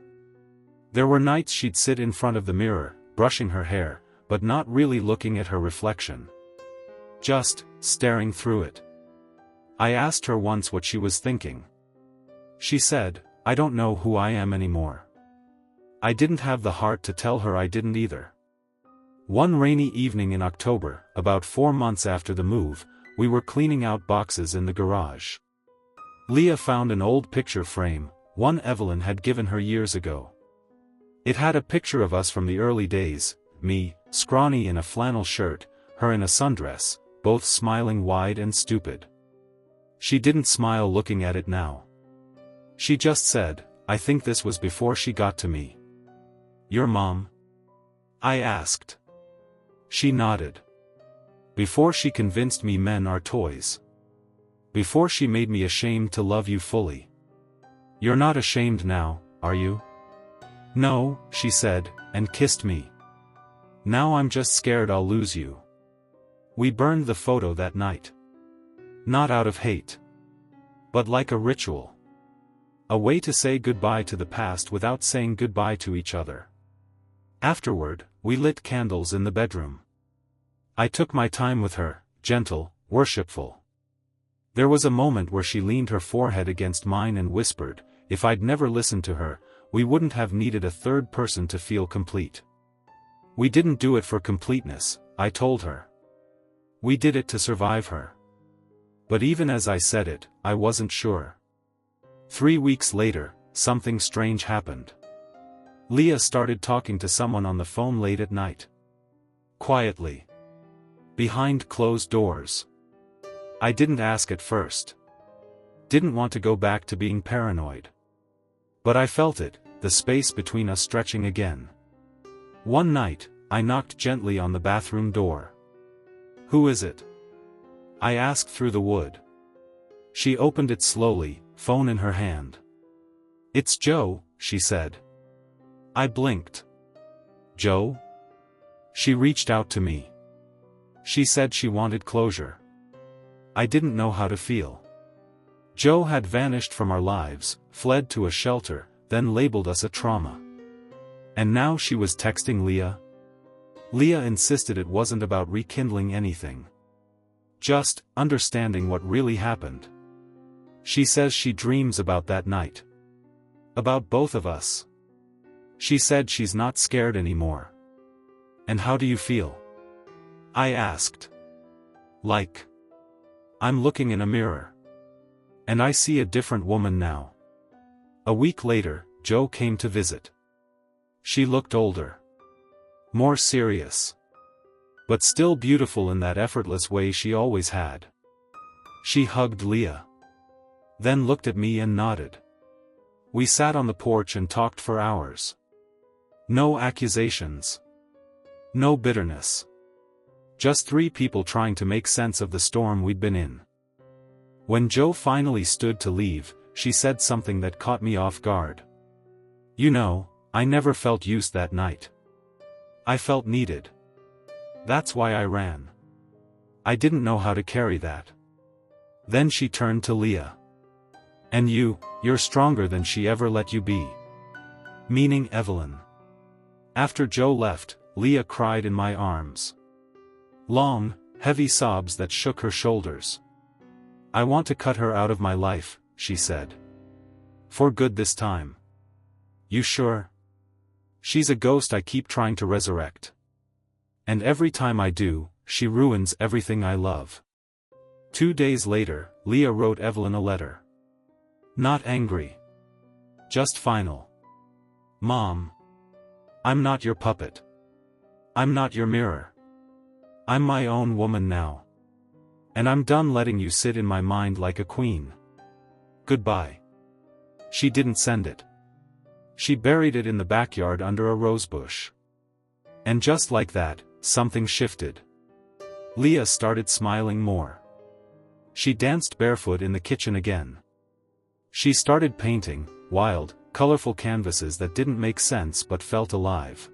There were nights she'd sit in front of the mirror, brushing her hair, but not really looking at her reflection. Just staring through it. I asked her once what she was thinking. She said, "I don't know who I am anymore." I didn't have the heart to tell her I didn't either. One rainy evening in October, about 4 months after the move, we were cleaning out boxes in the garage. Leah found an old picture frame, one Evelyn had given her years ago. It had a picture of us from the early days, me, scrawny in a flannel shirt, her in a sundress, both smiling wide and stupid. She didn't smile looking at it now. She just said, "I think this was before she got to me." "Your mom?" I asked. She nodded. "Before she convinced me men are toys. Before she made me ashamed to love you fully." "You're not ashamed now, are you?" "No," she said, and kissed me. "Now I'm just scared I'll lose you." We burned the photo that night. Not out of hate. But like a ritual. A way to say goodbye to the past without saying goodbye to each other. Afterward, we lit candles in the bedroom. I took my time with her, gentle, worshipful. There was a moment where she leaned her forehead against mine and whispered, if I'd never listened to her, we wouldn't have needed a third person to feel complete. We didn't do it for completeness, I told her. We did it to survive her. But even as I said it, I wasn't sure. 3 weeks later, something strange happened. Leah started talking to someone on the phone late at night. Quietly. Behind closed doors. I didn't ask at first. Didn't want to go back to being paranoid. But I felt it, the space between us stretching again. One night, I knocked gently on the bathroom door. "Who is it?" I asked through the wood. She opened it slowly, phone in her hand. "It's Jo," she said. I blinked. "Jo?" She reached out to me. She said she wanted closure. I didn't know how to feel. Jo had vanished from our lives, fled to a shelter, then labeled us a trauma. And now she was texting Leah? Leah insisted it wasn't about rekindling anything. Just understanding what really happened. She says she dreams about that night. About both of us. She said she's not scared anymore. "And how do you feel?" I asked. "Like. I'm looking in a mirror. And I see a different woman now." A week later, Joe came to visit. She looked older. More serious. But still beautiful in that effortless way she always had. She hugged Leah. Then looked at me and nodded. We sat on the porch and talked for hours. No accusations. No bitterness. Just three people trying to make sense of the storm we'd been in. When Joe finally stood to leave, she said something that caught me off guard. You know, I never felt used that night. I felt needed. That's why I ran. I didn't know how to carry that. Then she turned to Leah. And you're stronger than she ever let you be. Meaning Evelyn. After Joe left, Leah cried in my arms. Long, heavy sobs that shook her shoulders. I want to cut her out of my life, she said. For good this time. You sure? She's a ghost I keep trying to resurrect. And every time I do, she ruins everything I love. 2 days later, Leah wrote Evelyn a letter. Not angry. Just final. Mom. I'm not your puppet. I'm not your mirror. I'm my own woman now. And I'm done letting you sit in my mind like a queen. Goodbye. She didn't send it. She buried it in the backyard under a rosebush. And just like that, something shifted. Leah started smiling more. She danced barefoot in the kitchen again. She started painting, wild, colorful canvases that didn't make sense but felt alive.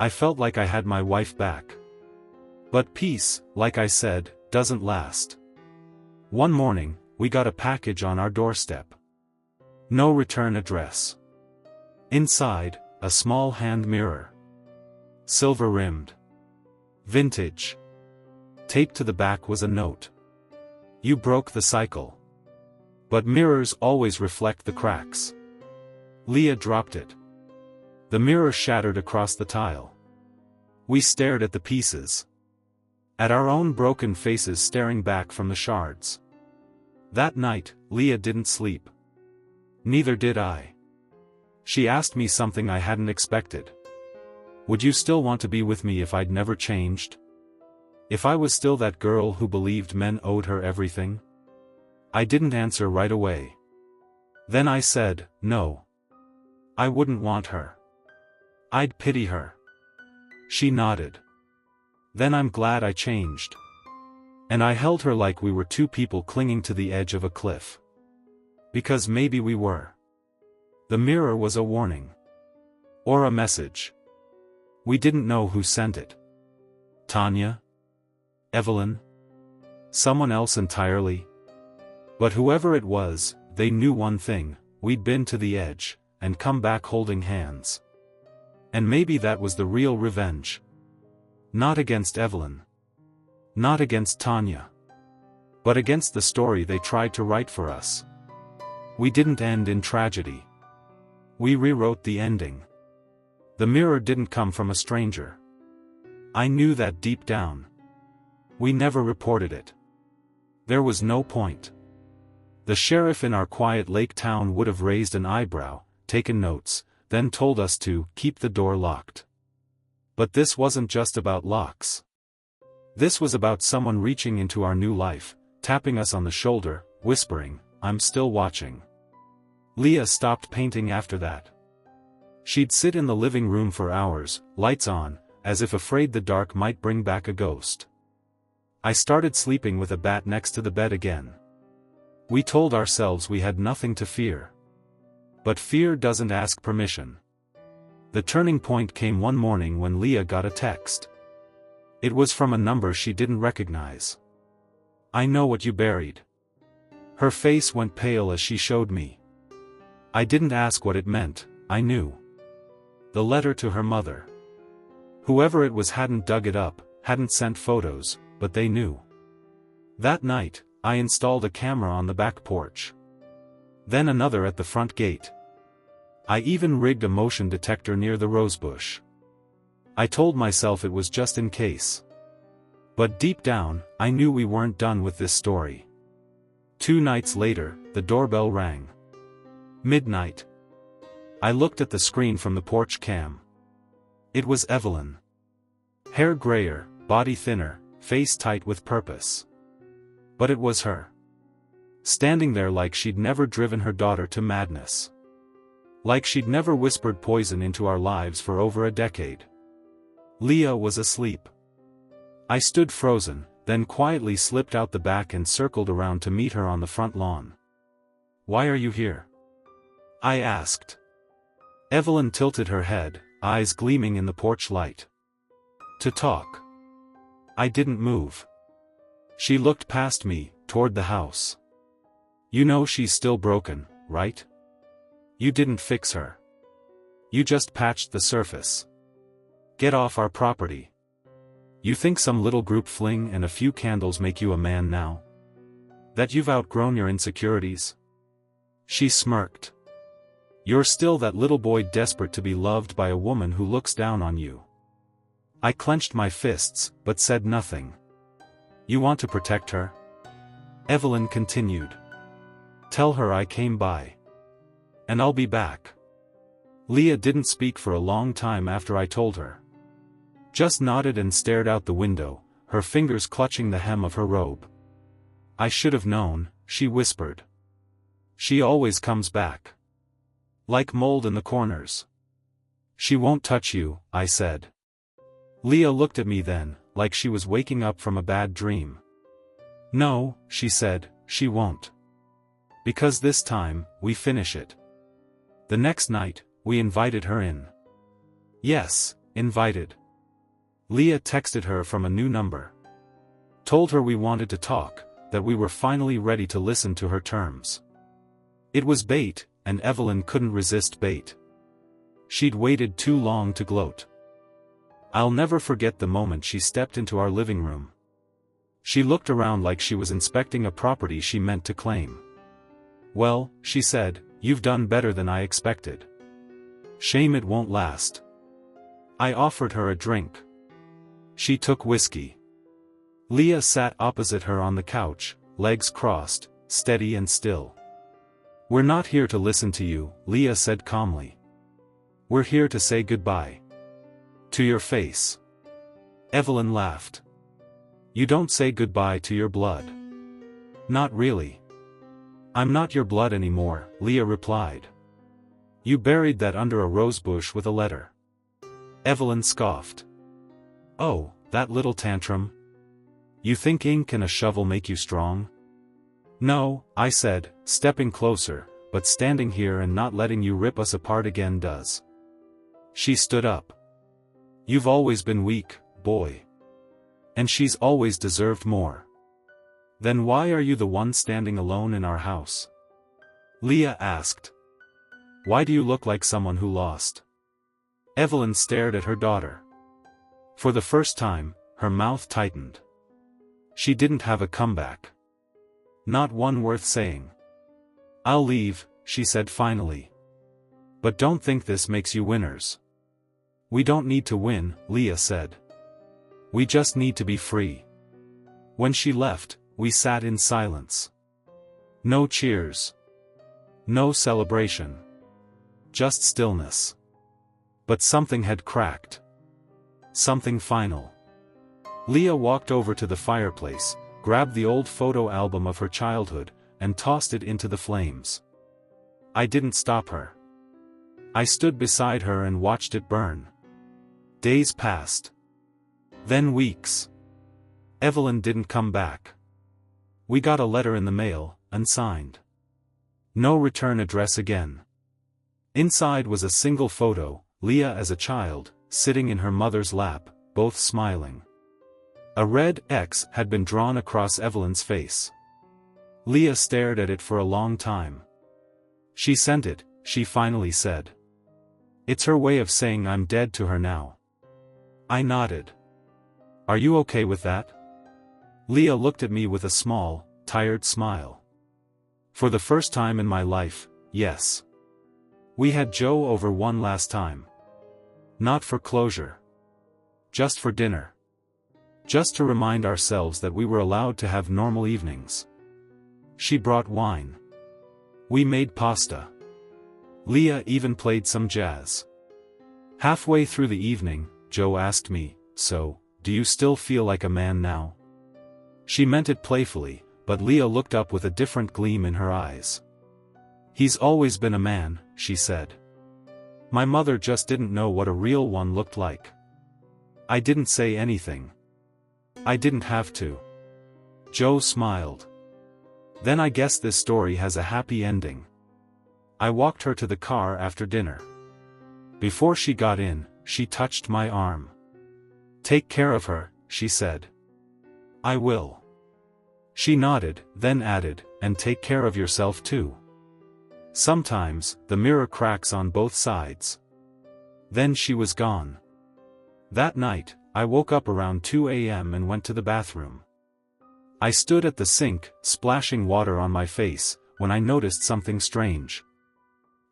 I felt like I had my wife back. But peace, like I said, doesn't last. One morning, we got a package on our doorstep. No return address. Inside, a small hand mirror. Silver-rimmed. Vintage. Taped to the back was a note. You broke the cycle. But mirrors always reflect the cracks. Leah dropped it. The mirror shattered across the tile. We stared at the pieces. At our own broken faces staring back from the shards. That night, Leah didn't sleep. Neither did I. She asked me something I hadn't expected. Would you still want to be with me if I'd never changed? If I was still that girl who believed men owed her everything? I didn't answer right away. Then I said, no. I wouldn't want her. I'd pity her. She nodded. Then I'm glad I changed. And I held her like we were two people clinging to the edge of a cliff. Because maybe we were. The mirror was a warning. Or a message. We didn't know who sent it. Tanya? Evelyn? Someone else entirely? But whoever it was, they knew one thing: we'd been to the edge, and come back holding hands. And maybe that was the real revenge. Not against Evelyn. Not against Tanya. But against the story they tried to write for us. We didn't end in tragedy. We rewrote the ending. The mirror didn't come from a stranger. I knew that deep down. We never reported it. There was no point. The sheriff in our quiet lake town would have raised an eyebrow, taken notes, then told us to keep the door locked. But this wasn't just about locks. This was about someone reaching into our new life, tapping us on the shoulder, whispering, I'm still watching. Leah stopped painting after that. She'd sit in the living room for hours, lights on, as if afraid the dark might bring back a ghost. I started sleeping with a bat next to the bed again. We told ourselves we had nothing to fear. But fear doesn't ask permission. The turning point came one morning when Leah got a text. It was from a number she didn't recognize. I know what you buried. Her face went pale as she showed me. I didn't ask what it meant, I knew. The letter to her mother. Whoever it was hadn't dug it up, hadn't sent photos, but they knew. That night, I installed a camera on the back porch. Then another at the front gate. I even rigged a motion detector near the rosebush. I told myself it was just in case. But deep down, I knew we weren't done with this story. 2 nights later, the doorbell rang. Midnight. I looked at the screen from the porch cam. It was Evelyn. Hair grayer, body thinner, face tight with purpose. But it was her. Standing there like she'd never driven her daughter to madness. Like she'd never whispered poison into our lives for over a decade. Leah was asleep. I stood frozen, then quietly slipped out the back and circled around to meet her on the front lawn. "Why are you here?" I asked. Evelyn tilted her head, eyes gleaming in the porch light. "To talk." I didn't move. She looked past me, toward the house. "You know she's still broken, right? You didn't fix her. You just patched the surface. Get off our property. You think some little group fling and a few candles make you a man now? That you've outgrown your insecurities?" She smirked. "You're still that little boy desperate to be loved by a woman who looks down on you." I clenched my fists, but said nothing. "You want to protect her?" Evelyn continued. "Tell her I came by. And I'll be back." Leah didn't speak for a long time after I told her. Just nodded and stared out the window, her fingers clutching the hem of her robe. "I should have known," she whispered. "She always comes back. Like mold in the corners." "She won't touch you," I said. Leah looked at me then, like she was waking up from a bad dream. "No," she said, "she won't. Because this time, we finish it." The next night, we invited her in. Yes, invited. Leah texted her from a new number. Told her we wanted to talk, that we were finally ready to listen to her terms. It was bait, and Evelyn couldn't resist bait. She'd waited too long to gloat. I'll never forget the moment she stepped into our living room. She looked around like she was inspecting a property she meant to claim. "Well," she said, "you've done better than I expected. Shame it won't last." I offered her a drink. She took whiskey. Leah sat opposite her on the couch, legs crossed, steady and still. "We're not here to listen to you," Leah said calmly. "We're here to say goodbye. To your face." Evelyn laughed. "You don't say goodbye to your blood." "Not really." "I'm not your blood anymore," Leah replied. "You buried that under a rosebush with a letter." Evelyn scoffed. "Oh, that little tantrum? You think ink and a shovel make you strong?" "No," I said, stepping closer, "but standing here and not letting you rip us apart again does." She stood up. "You've always been weak, boy. And she's always deserved more. Then why are you the one standing alone in our house?" Leah asked. "Why do you look like someone who lost?" Evelyn stared at her daughter. For the first time, her mouth tightened. She didn't have a comeback. Not one worth saying. "I'll leave," she said finally. "But don't think this makes you winners." "We don't need to win," Leah said. "We just need to be free." When she left, we sat in silence. No cheers. No celebration. Just stillness. But something had cracked. Something final. Leah walked over to the fireplace, grabbed the old photo album of her childhood, and tossed it into the flames. I didn't stop her. I stood beside her and watched it burn. Days passed. Then weeks. Evelyn didn't come back. We got a letter in the mail, unsigned. No return address again. Inside was a single photo, Leah as a child, sitting in her mother's lap, both smiling. A red X had been drawn across Evelyn's face. Leah stared at it for a long time. "She sent it," she finally said. "It's her way of saying I'm dead to her now." I nodded. "Are you okay with that?" Leah looked at me with a small, tired smile. "For the first time in my life, yes. We had Joe over one last time. Not for closure. Just for dinner. Just to remind ourselves that we were allowed to have normal evenings. She brought wine. We made pasta. Leah even played some jazz. Halfway through the evening, Joe asked me, "So, do you still feel like a man now?" She meant it playfully, but Leah looked up with a different gleam in her eyes. "He's always been a man," she said. "My mother just didn't know what a real one looked like." I didn't say anything. I didn't have to. Joe smiled. "Then I guess this story has a happy ending." I walked her to the car after dinner. Before she got in, she touched my arm. "Take care of her," she said. "I will." She nodded, then added, "And take care of yourself too. Sometimes, the mirror cracks on both sides." Then she was gone. That night, I woke up around 2 a.m. and went to the bathroom. I stood at the sink, splashing water on my face, when I noticed something strange.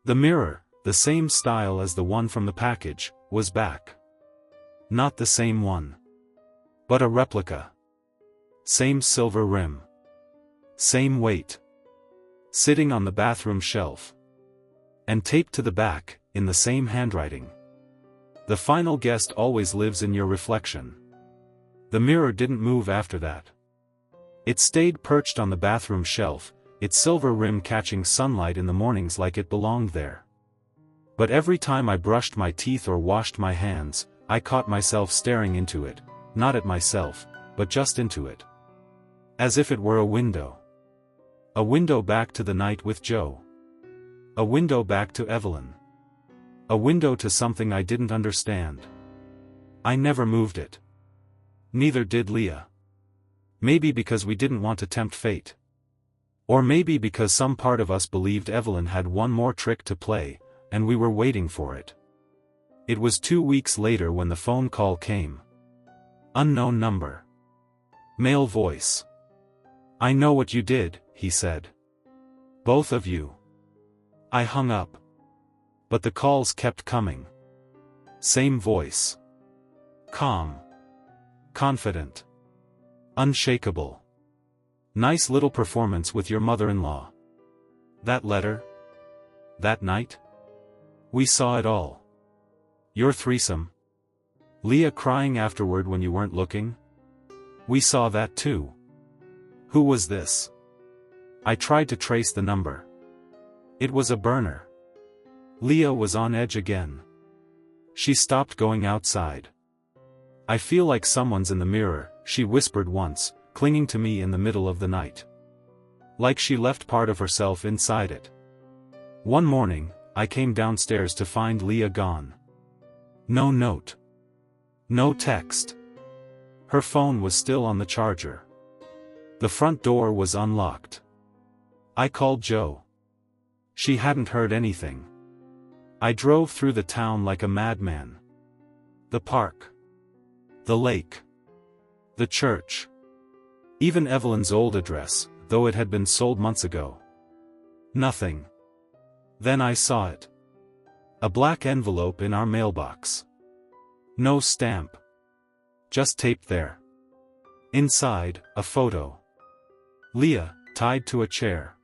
The mirror, the same style as the one from the package, was back. Not the same one, but a replica. Same silver rim. Same weight. Sitting on the bathroom shelf. And taped to the back, in the same handwriting. "The final guest always lives in your reflection." The mirror didn't move after that. It stayed perched on the bathroom shelf, its silver rim catching sunlight in the mornings like it belonged there. But every time I brushed my teeth or washed my hands, I caught myself staring into it, not at myself, but just into it. As if it were a window. A window back to the night with Joe. A window back to Evelyn. A window to something I didn't understand. I never moved it. Neither did Leah. Maybe because we didn't want to tempt fate. Or maybe because some part of us believed Evelyn had one more trick to play, and we were waiting for it. It was 2 weeks later when the phone call came. Unknown number. Male voice. "I know what you did," he said. "Both of you." I hung up. But the calls kept coming. Same voice. Calm. Confident. Unshakable. "Nice little performance with your mother-in-law. That letter? That night? We saw it all. Your threesome? Leah crying afterward when you weren't looking? We saw that too. Who was this?" I tried to trace the number. It was a burner. Leah was on edge again. She stopped going outside. "I feel like someone's in the mirror," she whispered once, clinging to me in the middle of the night. Like she left part of herself inside it. One morning, I came downstairs to find Leah gone. No note. No text. Her phone was still on the charger. The front door was unlocked. I called Joe. She hadn't heard anything. I drove through the town like a madman. The park. The lake. The church. Even Evelyn's old address, though it had been sold months ago. Nothing. Then I saw it. A black envelope in our mailbox. No stamp. Just taped there. Inside, a photo. Leah, tied to a chair.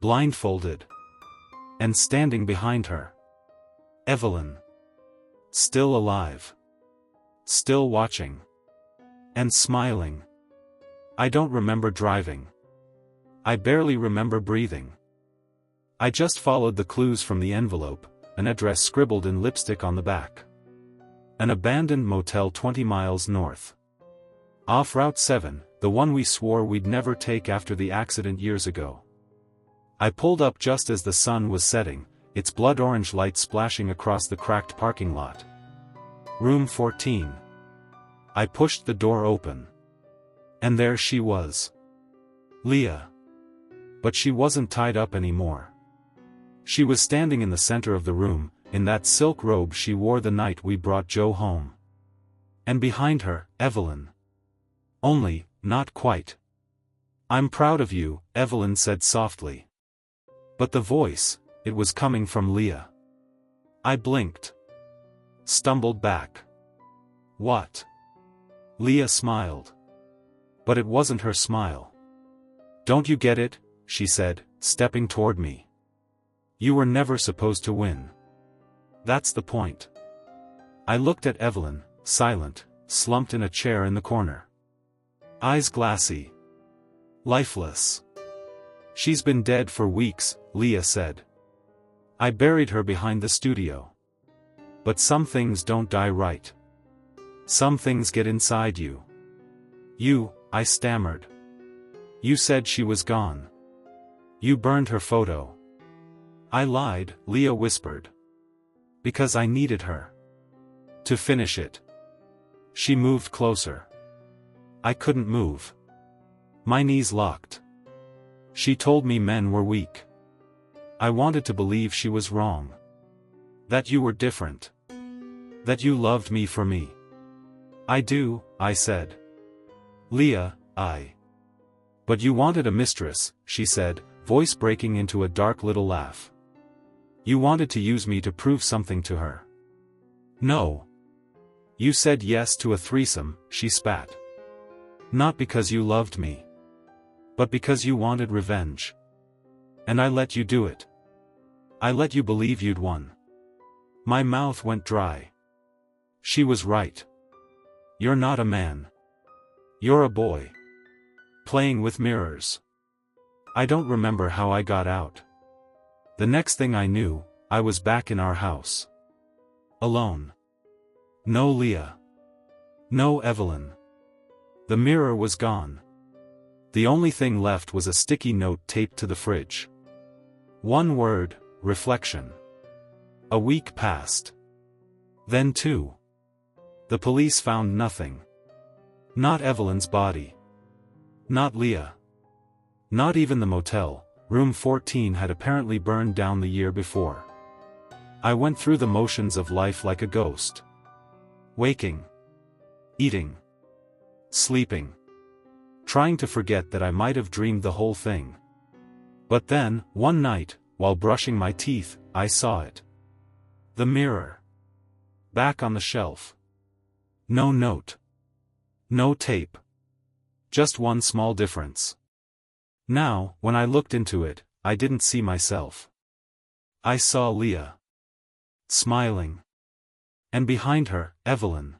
Blindfolded. And standing behind her. Evelyn. Still alive. Still watching. And smiling. I don't remember driving. I barely remember breathing. I just followed the clues from the envelope, an address scribbled in lipstick on the back. An abandoned motel 20 miles north. Off Route 7, the one we swore we'd never take after the accident years ago. I pulled up just as the sun was setting, its blood-orange light splashing across the cracked parking lot. Room 14. I pushed the door open. And there she was. Leah. But she wasn't tied up anymore. She was standing in the center of the room, in that silk robe she wore the night we brought Joe home. And behind her, Evelyn. Only, not quite. "I'm proud of you," Evelyn said softly. But the voice, it was coming from Leah. I blinked. Stumbled back. "What?" Leah smiled. But it wasn't her smile. "Don't you get it?" she said, stepping toward me. You were never supposed to win. That's the point. I looked at Evelyn, silent, slumped in a chair in the corner. Eyes glassy. Lifeless. She's been dead for weeks, Leah said. I buried her behind the studio. But some things don't die right. Some things get inside you. I stammered. You said she was gone. You burned her photo. I lied, Leah whispered. Because I needed her. To finish it. She moved closer. I couldn't move. My knees locked. She told me men were weak. I wanted to believe she was wrong. That you were different. That you loved me for me. I do, I said. Leah, But you wanted a mistress, she said, voice breaking into a dark little laugh. You wanted to use me to prove something to her. No. You said yes to a threesome, she spat. Not because you loved me. But because you wanted revenge. And I let you do it. I let you believe you'd won. My mouth went dry. She was right. You're not a man. You're a boy. Playing with mirrors. I don't remember how I got out. The next thing I knew, I was back in our house. Alone. No Leah. No Evelyn. The mirror was gone. The only thing left was a sticky note taped to the fridge. One word, reflection. A week passed. Then two. The police found nothing. Not Evelyn's body. Not Leah. Not even the motel. Room 14 had apparently burned down the year before. I went through the motions of life like a ghost. Waking. Eating. Sleeping. Trying to forget that I might have dreamed the whole thing. But then, one night, while brushing my teeth, I saw it. The mirror. Back on the shelf. No note. No tape. Just one small difference. Now, when I looked into it, I didn't see myself. I saw Leah. Smiling. And behind her, Evelyn.